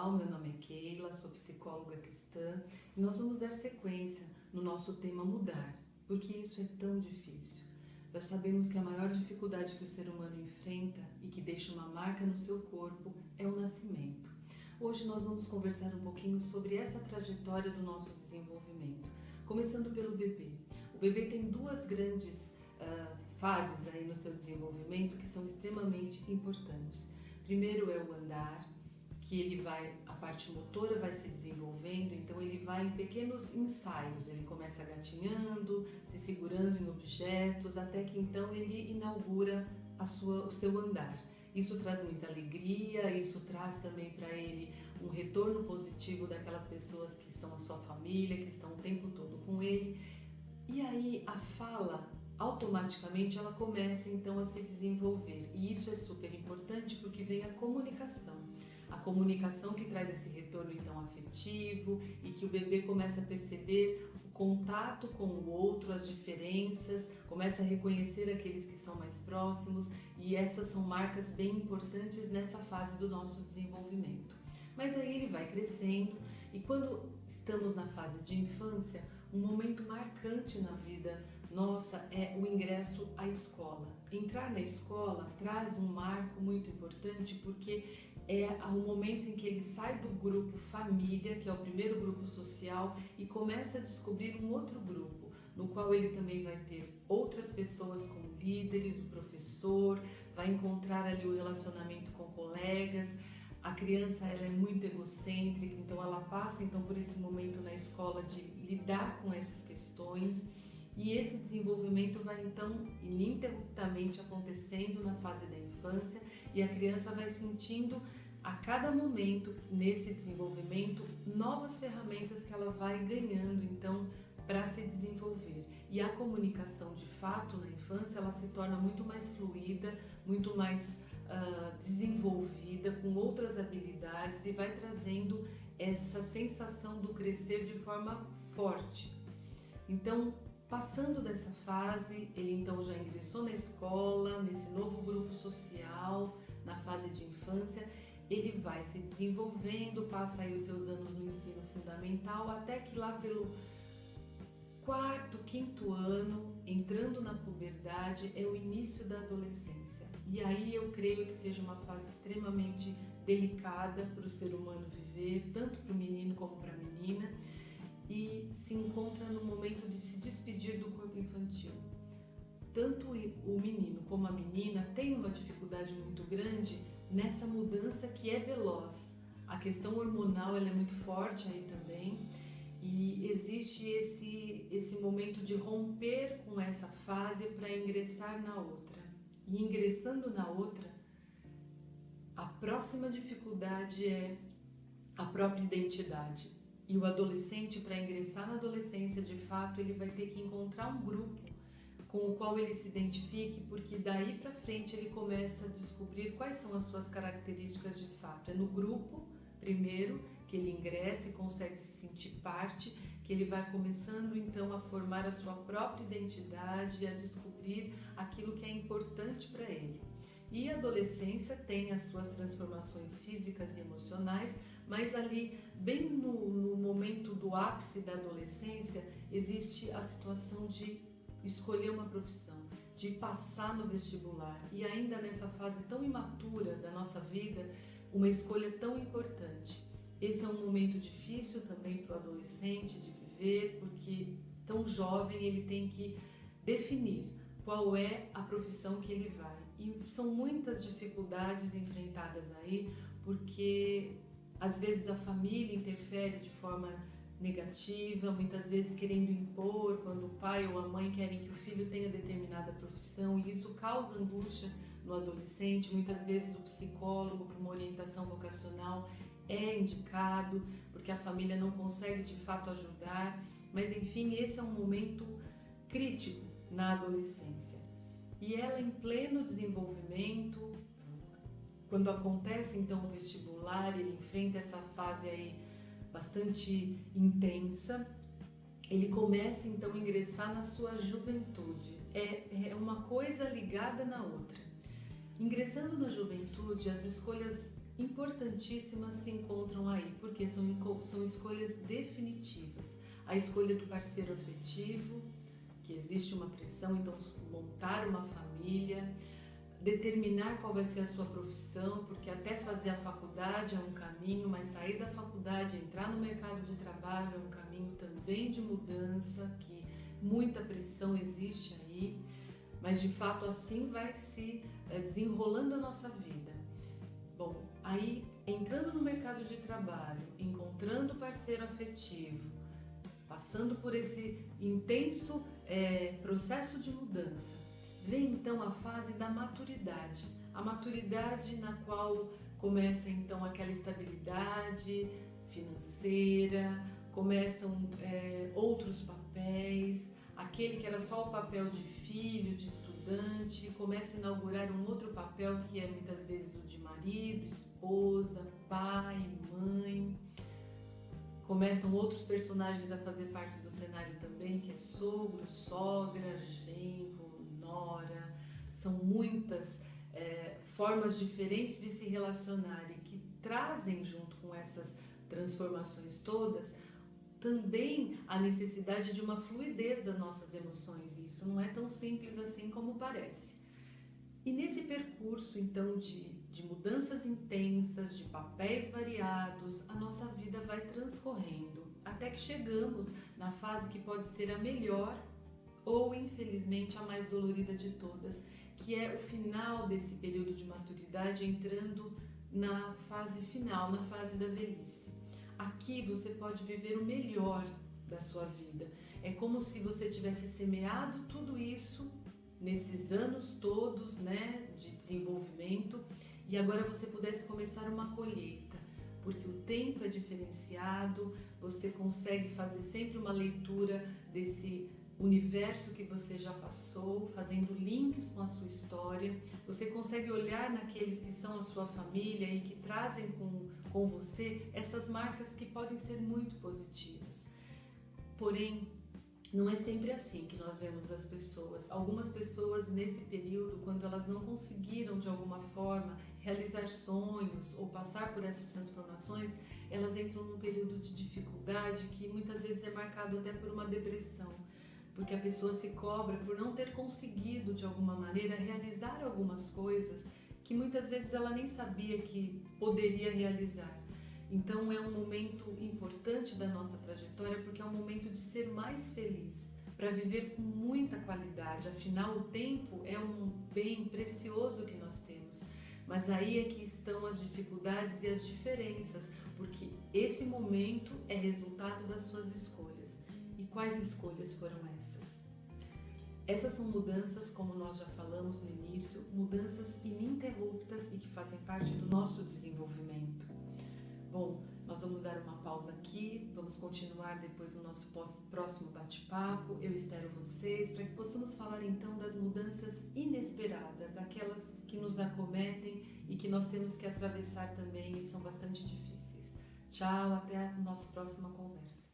pessoal, meu nome é Keila, sou psicóloga cristã e nós vamos dar sequência no nosso tema mudar, porque isso é tão difícil. Já sabemos que a maior dificuldade que o ser humano enfrenta e que deixa uma marca no seu corpo é o nascimento. Hoje nós vamos conversar um pouquinho sobre essa trajetória do nosso desenvolvimento, começando pelo bebê. O bebê tem duas grandes fases aí no seu desenvolvimento que são extremamente importantes. Primeiro é o andar, que a parte motora vai se desenvolvendo, então ele vai em pequenos ensaios, ele começa gatinhando, se segurando em objetos, até que então ele inaugura o seu andar. Isso traz muita alegria, isso traz também para ele um retorno positivo daquelas pessoas que são a sua família, que estão o tempo todo com ele. E aí a fala, automaticamente ela começa então a se desenvolver. E isso é super importante porque vem a comunicação. A comunicação que traz esse retorno então afetivo e que o bebê começa a perceber o contato com o outro, as diferenças, começa a reconhecer aqueles que são mais próximos, e essas são marcas bem importantes nessa fase do nosso desenvolvimento. Mas aí ele vai crescendo e quando estamos na fase de infância, um momento marcante na vida nossa é o ingresso à escola. Entrar na escola traz um marco muito importante porque é o momento em que ele sai do grupo família, que é o primeiro grupo social, e começa a descobrir um outro grupo, no qual ele também vai ter outras pessoas como líderes, o professor, vai encontrar ali o relacionamento com colegas. A criança ela é muito egocêntrica, então ela passa então por esse momento na escola de lidar com essas questões, e esse desenvolvimento vai então ininterruptamente acontecendo na fase da infância, e a criança vai sentindo a cada momento nesse desenvolvimento novas ferramentas que ela vai ganhando então para se desenvolver. E a comunicação de fato na infância ela se torna muito mais fluida, muito mais desenvolvida, com outras habilidades, e vai trazendo essa sensação do crescer de forma forte. Então, passando dessa fase, ele então já ingressou na escola, nesse novo grupo social, na fase de infância, ele vai se desenvolvendo, passa aí os seus anos no ensino fundamental, até que lá pelo quarto, quinto ano, entrando na puberdade, é o início da adolescência. E aí eu creio que seja uma fase extremamente delicada para o ser humano viver, tanto para o menino como para a menina, e se encontra no momento de se despedir do corpo infantil. Tanto o menino como a menina têm uma dificuldade muito grande nessa mudança que é veloz. A questão hormonal ela é muito forte aí também, e existe esse momento de romper com essa fase para ingressar na outra. E ingressando na outra, a próxima dificuldade é a própria identidade. E o adolescente, para ingressar na adolescência, de fato, ele vai ter que encontrar um grupo com o qual ele se identifique, porque daí para frente ele começa a descobrir quais são as suas características de fato. É no grupo, primeiro, que ele ingressa e consegue se sentir parte, que ele vai começando então a formar a sua própria identidade e a descobrir aquilo que é importante para ele. E a adolescência tem as suas transformações físicas e emocionais, mas ali, bem no momento do ápice da adolescência, existe a situação de escolher uma profissão, de passar no vestibular, e ainda nessa fase tão imatura da nossa vida, uma escolha tão importante. Esse é um momento difícil também para o adolescente de viver, porque tão jovem ele tem que definir qual é a profissão que ele vai. E são muitas dificuldades enfrentadas aí, porque às vezes a família interfere de forma negativa, muitas vezes querendo impor, quando o pai ou a mãe querem que o filho tenha determinada profissão, e isso causa angústia no adolescente. Muitas vezes o psicólogo, para uma orientação vocacional, é indicado, porque a família não consegue de fato ajudar, mas enfim, esse é um momento crítico na adolescência. E ela em pleno desenvolvimento, quando acontece então o vestibular, ele enfrenta essa fase aí bastante intensa, ele começa então a ingressar na sua juventude. É uma coisa ligada na outra. Ingressando na juventude, as escolhas importantíssimas se encontram aí, porque são escolhas definitivas. A escolha do parceiro afetivo, que existe uma pressão, então montar uma família, determinar qual vai ser a sua profissão, porque até fazer a faculdade é um caminho, mas sair da faculdade, entrar no mercado de trabalho é um caminho também de mudança, que muita pressão existe aí, mas de fato assim vai se desenrolando a nossa vida. Bom, aí entrando no mercado de trabalho, encontrando parceiro afetivo, passando por esse intenso processo de mudança, vem então a fase da maturidade. A maturidade na qual começa então aquela estabilidade financeira, começam outros papéis, aquele que era só o papel de filho, de estudante, começa a inaugurar um outro papel que é muitas vezes o de marido, esposa, pai, mãe. Começam outros personagens a fazer parte do cenário também, que é sogro, sogra, genro, nora. São muitas formas diferentes de se relacionar e que trazem junto com essas transformações todas também a necessidade de uma fluidez das nossas emoções. Isso não é tão simples assim como parece. E nesse percurso então de mudanças intensas, de papéis variados, a nossa vida vai transcorrendo até que chegamos na fase que pode ser a melhor ou, infelizmente, a mais dolorida de todas, que é o final desse período de maturidade, entrando na fase final, na fase da velhice. Aqui você pode viver o melhor da sua vida. É como se você tivesse semeado tudo isso nesses anos todos, de desenvolvimento, e agora você pudesse começar uma colheita, porque o tempo é diferenciado, você consegue fazer sempre uma leitura desse universo que você já passou, fazendo links com a sua história, você consegue olhar naqueles que são a sua família e que trazem com você essas marcas que podem ser muito positivas. Porém, não é sempre assim que nós vemos as pessoas. Algumas pessoas nesse período, quando elas não conseguiram de alguma forma realizar sonhos ou passar por essas transformações, elas entram num período de dificuldade que muitas vezes é marcado até por uma depressão, porque a pessoa se cobra por não ter conseguido de alguma maneira realizar algumas coisas que muitas vezes ela nem sabia que poderia realizar. Então é um momento importante da nossa trajetória, porque é um momento de ser mais feliz, para viver com muita qualidade. Afinal, o tempo é um bem precioso que nós temos. Mas aí é que estão as dificuldades e as diferenças, porque esse momento é resultado das suas escolhas. E quais escolhas foram essas? Essas são mudanças, como nós já falamos no início, mudanças ininterruptas e que fazem parte do nosso desenvolvimento. Bom, nós vamos dar uma pausa aqui, vamos continuar depois no nosso próximo bate-papo. Eu espero vocês para que possamos falar então das mudanças inesperadas, aquelas que nos acometem e que nós temos que atravessar também e são bastante difíceis. Tchau, até a nossa próxima conversa.